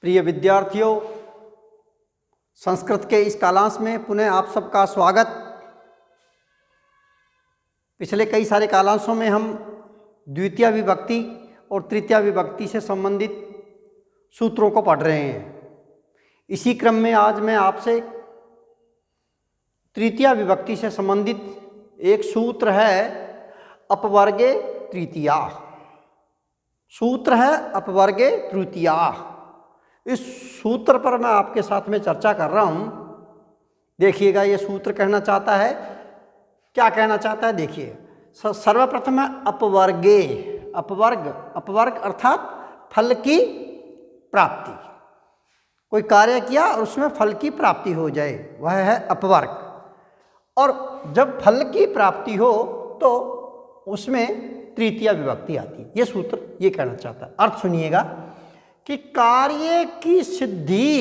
प्रिय विद्यार्थियों, संस्कृत के इस कालांश में पुनः आप सबका स्वागत। पिछले कई सारे कालांशों में हम द्वितीय विभक्ति और तृतीय विभक्ति से संबंधित सूत्रों को पढ़ रहे हैं। इसी क्रम में आज मैं आपसे तृतीय विभक्ति से संबंधित एक सूत्र है अपवर्गे तृतीया। सूत्र है अपवर्गे तृतीया। इस सूत्र पर मैं आपके साथ में चर्चा कर रहा हूं। देखिएगा, ये सूत्र कहना चाहता है, क्या कहना चाहता है देखिए। सर्वप्रथम है अपवर्गे। अपवर्ग अर्थात फल की प्राप्ति। कोई कार्य किया और उसमें फल की प्राप्ति हो जाए, वह है अपवर्ग। और जब फल की प्राप्ति हो तो उसमें तृतीय विभक्ति आती है। ये सूत्र ये कहना चाहता है। अर्थ सुनिएगा कि कार्य की सिद्धि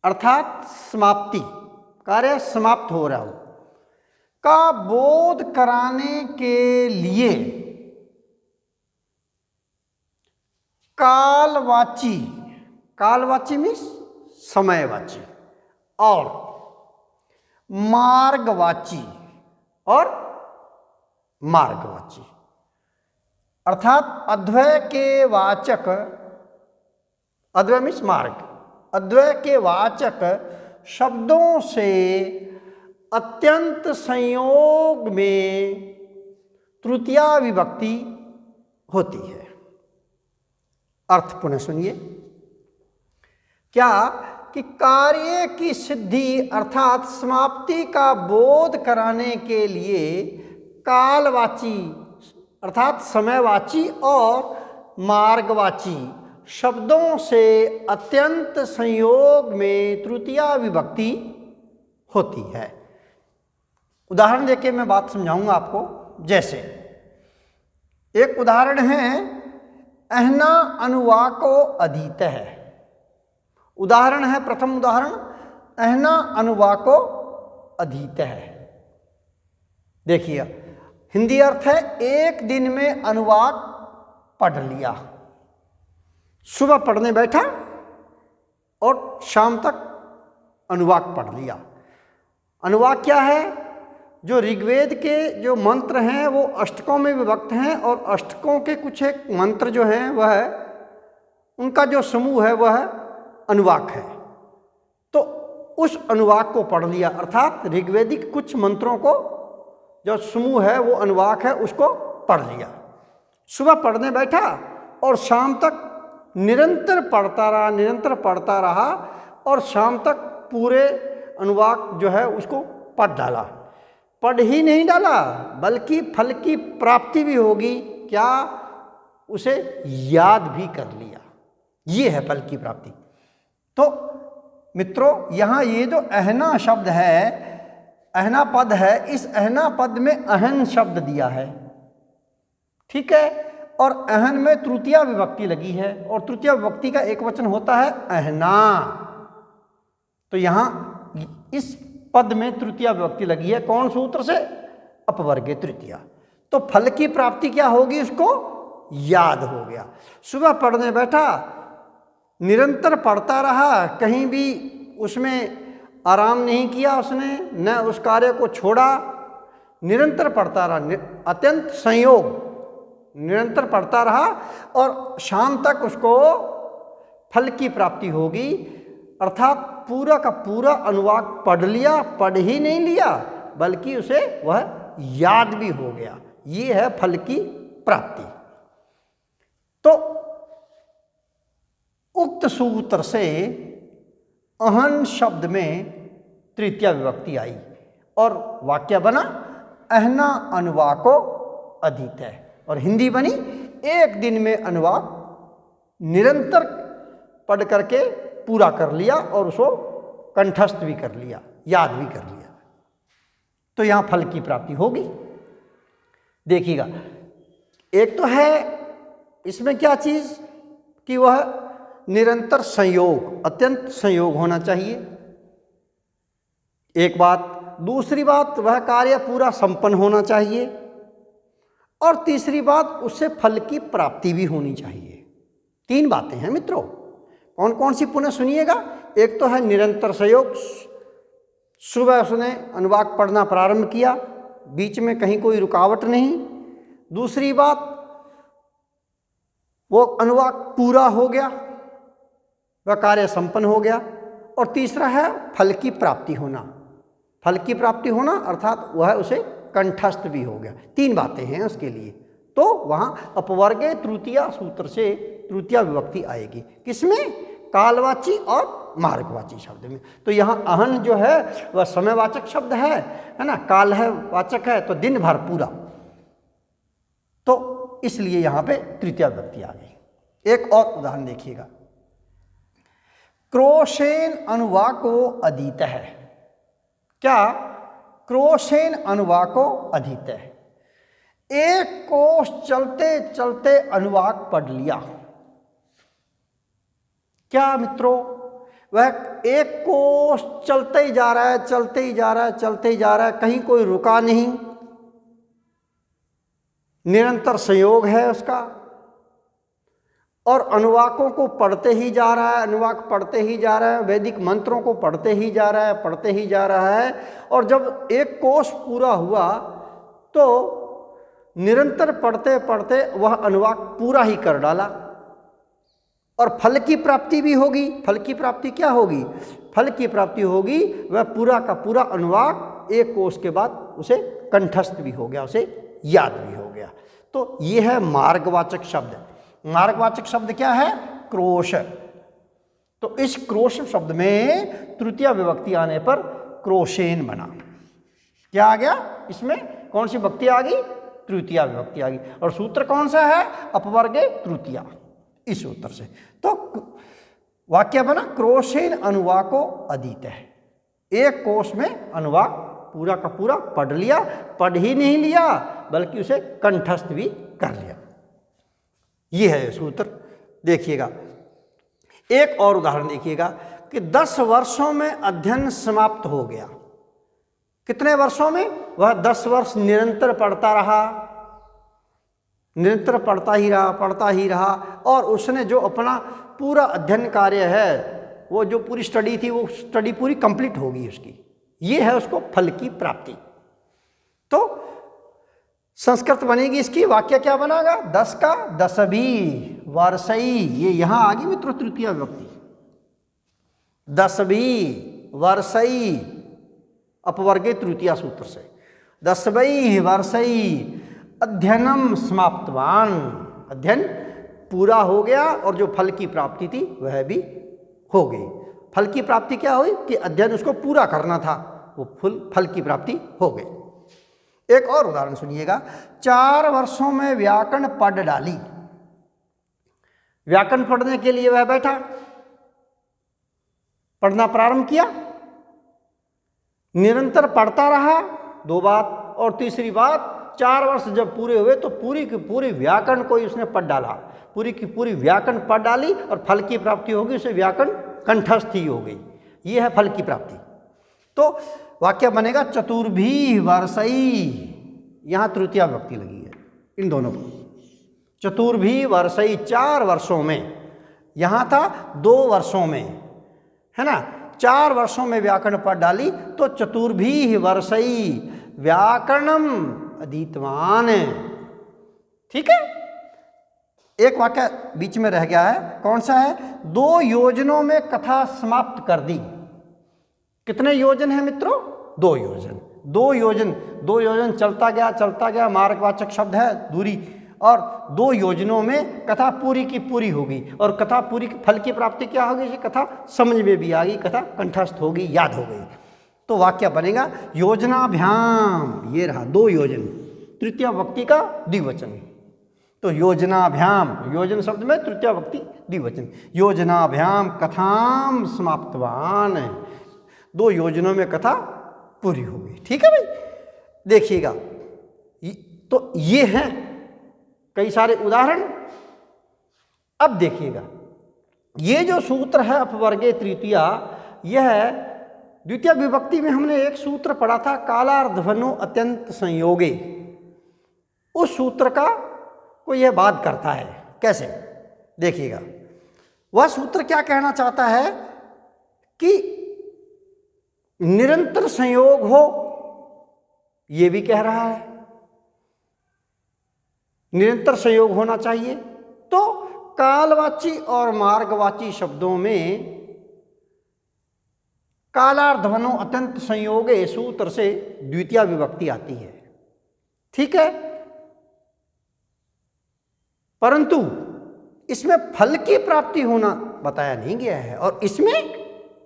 अर्थात समाप्ति, कार्य समाप्त हो रहा हो का बोध कराने के लिए कालवाची मीन्स समयवाची और मार्गवाची अर्थात अद्वय के वाचक, अद्वय मीन्स मार्ग, अद्वय के वाचक शब्दों से अत्यंत संयोग में तृतीय विभक्ति होती है। अर्थ पुनः सुनिए, क्या कि कार्य की सिद्धि अर्थात समाप्ति का बोध कराने के लिए कालवाची अर्थात समयवाची और मार्गवाची शब्दों से अत्यंत संयोग में तृतीय विभक्ति होती है। उदाहरण देके मैं बात समझाऊंगा आपको। जैसे एक उदाहरण है, अहना अनुवाको अधीत है। उदाहरण है, प्रथम उदाहरण, अहना अनुवाको अधीत है। देखिए, हिंदी अर्थ है एक दिन में अनुवाक पढ़ लिया। सुबह पढ़ने बैठा और शाम तक अनुवाक पढ़ लिया। अनुवाक क्या है? जो ऋग्वेद के जो मंत्र हैं वो अष्टकों में विभक्त हैं और अष्टकों के कुछ एक मंत्र जो हैं वह उनका जो समूह है वह अनुवाक है। तो उस अनुवाक को पढ़ लिया, अर्थात ऋग्वेदिक कुछ मंत्रों को जो समूह है वो अनुवाक है, उसको पढ़ लिया। सुबह पढ़ने बैठा और शाम तक निरंतर पढ़ता रहा और शाम तक पूरे अनुवाक जो है उसको पढ़ डाला। पढ़ ही नहीं डाला बल्कि फल की प्राप्ति भी होगी, क्या उसे याद भी कर लिया। ये है फल की प्राप्ति। तो मित्रों, यहाँ ये जो अहना शब्द है, अहना पद है, इस अहना पद में अहन शब्द दिया है, ठीक है। और अहन में तृतीय विभक्ति लगी है और तृतीय विभक्ति का एक वचन होता है अहना। तो यहाँ इस पद में तृतीय विभक्ति लगी है। कौन सूत्र से? अपवर्गे तृतीया। तो फल की प्राप्ति क्या होगी? उसको याद हो गया। सुबह पढ़ने बैठा, निरंतर पढ़ता रहा, कहीं भी उसमें आराम नहीं किया उसने, न उस कार्य को छोड़ा, निरंतर पढ़ता रहा, अत्यंत संयोग, निरंतर पढ़ता रहा और शाम तक उसको फल की प्राप्ति होगी। अर्थात पूरा का पूरा अनुवाक पढ़ लिया, पढ़ ही नहीं लिया बल्कि उसे वह याद भी हो गया। ये है फल की प्राप्ति। तो उक्त सूत्र से अहन शब्द में तृतीय विभक्ति आई और वाक्य बना अहना अनुवाको अधीत है। और हिंदी बनी एक दिन में अनुवाक निरंतर पढ़ करके पूरा कर लिया और उसको कंठस्थ भी कर लिया, याद भी कर लिया। तो यहां फल की प्राप्ति होगी। देखिएगा, एक तो है इसमें क्या चीज कि वह निरंतर संयोग, अत्यंत संयोग होना चाहिए, एक बात। दूसरी बात, वह कार्य पूरा संपन्न होना चाहिए और तीसरी बात, उससे फल की प्राप्ति भी होनी चाहिए। तीन बातें हैं मित्रों। कौन कौन सी पुनः सुनिएगा। एक तो है निरंतर संयोग, सुबह उसने अनुवाक पढ़ना प्रारंभ किया, बीच में कहीं कोई रुकावट नहीं। दूसरी बात, वो अनुवाक पूरा हो गया, वह कार्य संपन्न हो गया। और तीसरा है फल की प्राप्ति होना। फल की प्राप्ति होना अर्थात वह उसे कंठस्थ भी हो गया। 3 बातें हैं उसके लिए। तो वहाँ अपवर्गे तृतीया सूत्र से तृतीया विभक्ति आएगी। किसमें? कालवाची और मार्गवाची शब्द में। तो यहाँ अहन जो है वह समयवाचक शब्द है ना, काल है वाचक है, तो दिन भर पूरा, तो इसलिए यहाँ पे तृतीया विभक्ति आ गई। एक और उदाहरण देखिएगा, क्रोशेन अनुवाको अधीत है। क्या? क्रोशेन अनुवाको अधीत है। एक कोश चलते चलते अनुवाक पढ़ लिया। क्या मित्रों? वह एक कोश चलते ही जा रहा है, चलते ही जा रहा है, चलते ही जा रहा है, कहीं कोई रुका नहीं, निरंतर संयोग है उसका, और अनुवाकों को पढ़ते ही जा रहा है, अनुवाक पढ़ते ही जा रहा है, वैदिक मंत्रों को पढ़ते ही जा रहा है, पढ़ते ही जा रहा है। और जब एक कोश पूरा हुआ तो निरंतर पढ़ते पढ़ते वह अनुवाक पूरा ही कर डाला, और फल की प्राप्ति भी होगी। फल की प्राप्ति क्या होगी? फल की प्राप्ति होगी वह पूरा का पूरा अनुवाक एक कोश के बाद उसे कंठस्थ भी हो गया, उसे याद भी हो गया। तो ये है मार्गवाचक शब्द। मार्गवाचक शब्द क्या है? क्रोश। तो इस क्रोश शब्द में तृतीया विभक्ति आने पर क्रोशेन बना। क्या आ गया? इसमें कौन सी विभक्ति आ गई? तृतीया विभक्ति आ गई। और सूत्र कौन सा है? अपवर्गे तृतीया, इस सूत्र से। तो वाक्य बना क्रोशेन अनुवाको अधीत है। एक कोश में अनुवाक पूरा का पूरा पढ़ लिया, पढ़ ही नहीं लिया बल्कि उसे कंठस्थ भी कर लिया। ये है सूत्र। देखिएगा एक और उदाहरण देखिएगा कि 10 वर्षों में अध्ययन समाप्त हो गया। कितने वर्षों में? वह 10 वर्ष निरंतर पढ़ता रहा, निरंतर पढ़ता ही रहा, पढ़ता ही रहा, और उसने जो अपना पूरा अध्ययन कार्य है, वो जो पूरी स्टडी थी, वो स्टडी पूरी कंप्लीट होगी उसकी। ये है उसको फल की प्राप्ति। तो संस्कृत बनेगी इसकी। वाक्य क्या बनेगा? 10 का 10वीं वर्षई। ये यहां आ गई मित्रों तृतीया विभक्ति। 10वीं वर्षई अपवर्गे तृतीया सूत्र से। 10वीं वर्षई अध्ययनम समाप्तवान। अध्ययन पूरा हो गया और जो फल की प्राप्ति थी वह भी हो गई। फल की प्राप्ति क्या हुई? कि अध्ययन उसको पूरा करना था, वो फल की प्राप्ति हो गई। एक और उदाहरण सुनिएगा, 4 वर्षों में व्याकरण पढ़ डाली। व्याकरण पढ़ने के लिए वह बैठा, पढ़ना प्रारंभ किया, निरंतर पढ़ता रहा। 2 बात। और तीसरी बात, 4 वर्ष जब पूरे हुए तो पूरी की पूरी व्याकरण को उसने पढ़ डाला, पूरी की पूरी व्याकरण पढ़ डाली और फल की प्राप्ति होगी, उसे व्याकरण कंठस्थ ही हो गई। ये है फल की प्राप्ति। तो वाक्य बनेगा चतुर्भी वर्षई। यहाँ तृतीया विभक्ति लगी है इन दोनों पर। चतुर्भी वर्षई 4 वर्षों में, यहाँ था 2 वर्षों में, है ना। 4 वर्षों में व्याकरण पढ़ डाली तो चतुर्भी वर्षई व्याकरणम अधीतवान। ठीक है। एक वाक्य बीच में रह गया है, कौन सा है? 2 योजनों में कथा समाप्त कर दी। कितने योजन है मित्रों? 2 योजन। 2 योजन चलता गया, मार्गवाचक शब्द है दूरी, और 2 योजनों में कथा पूरी की पूरी होगी। और कथा पूरी फल की प्राप्ति क्या होगी? कथा समझ में भी आ गई, कथा कंठस्थ होगी, याद हो गई। तो वाक्य बनेगा योजनाभ्याम। ये रहा 2 योजन, तृतीया विभक्ति का द्विवचन। तो योजनाभ्याम, योजन शब्द में तृतीया विभक्ति द्विवचन। योजनाभ्याम कथाम समाप्तवान। 2 योजनों में कथा पूरी होगी। ठीक है भाई। देखिएगा तो ये हैं कई सारे उदाहरण। अब देखिएगा ये जो सूत्र है अपवर्गे तृतीया, यह द्वितीय विभक्ति में हमने एक सूत्र पढ़ा था, कालार्धवनो अत्यंत संयोगे। उस सूत्र का को यह बात करता है। कैसे? देखिएगा, वह सूत्र क्या कहना चाहता है कि निरंतर संयोग हो, यह भी कह रहा है निरंतर संयोग होना चाहिए। तो कालवाची और मार्गवाची शब्दों में कालार्धवनो अत्यंत संयोगे सूत्र से द्वितीय विभक्ति आती है, ठीक है। परंतु इसमें फल की प्राप्ति होना बताया नहीं गया है और इसमें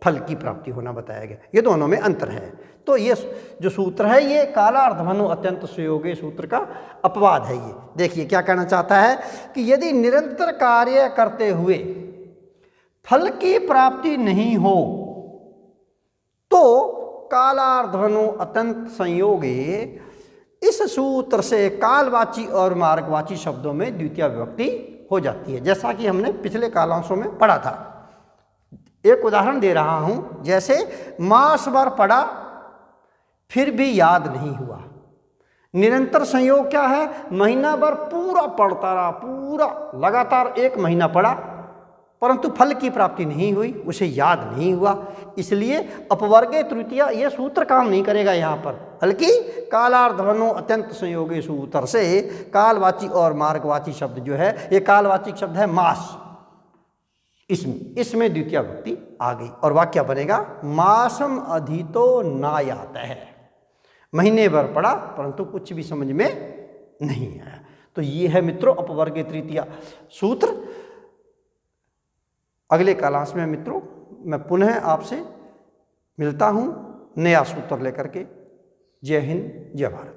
फल की प्राप्ति होना बताया गया, ये दोनों में अंतर है। तो ये जो सूत्र है ये कालार्धवनो अत्यंत संयोगे सूत्र का अपवाद है। ये देखिए क्या कहना चाहता है कि यदि निरंतर कार्य करते हुए फल की प्राप्ति नहीं हो तो कालार्धवनो अत्यंत संयोगे इस सूत्र से कालवाची और मार्गवाची शब्दों में द्वितीय विभक्ति हो जाती है, जैसा कि हमने पिछले कालांशों में पढ़ा था। एक उदाहरण दे रहा हूं, जैसे मास भर पढ़ा फिर भी याद नहीं हुआ। निरंतर संयोग क्या है, महीना भर पूरा पढ़ता रहा, पूरा लगातार 1 महीना पढ़ा, परंतु फल की प्राप्ति नहीं हुई, उसे याद नहीं हुआ, इसलिए अपवर्गे तृतीय यह सूत्र काम नहीं करेगा यहाँ पर, बल्कि कालार्धवनो अत्यंत संयोगे सूत्र से कालवाची और मार्गवाची शब्द जो है, ये कालवाची शब्द है मास, इसमें द्वितीय विभक्ति आ गई और वाक्य बनेगा मासम अधितो नायात है। महीने भर पढ़ा परंतु कुछ भी समझ में नहीं आया। तो ये है मित्रों अपवर्गे तृतीय सूत्र। अगले कालांश में मित्रों मैं पुनः आपसे मिलता हूँ नया सूत्र लेकर के। जय हिंद, जय भारत।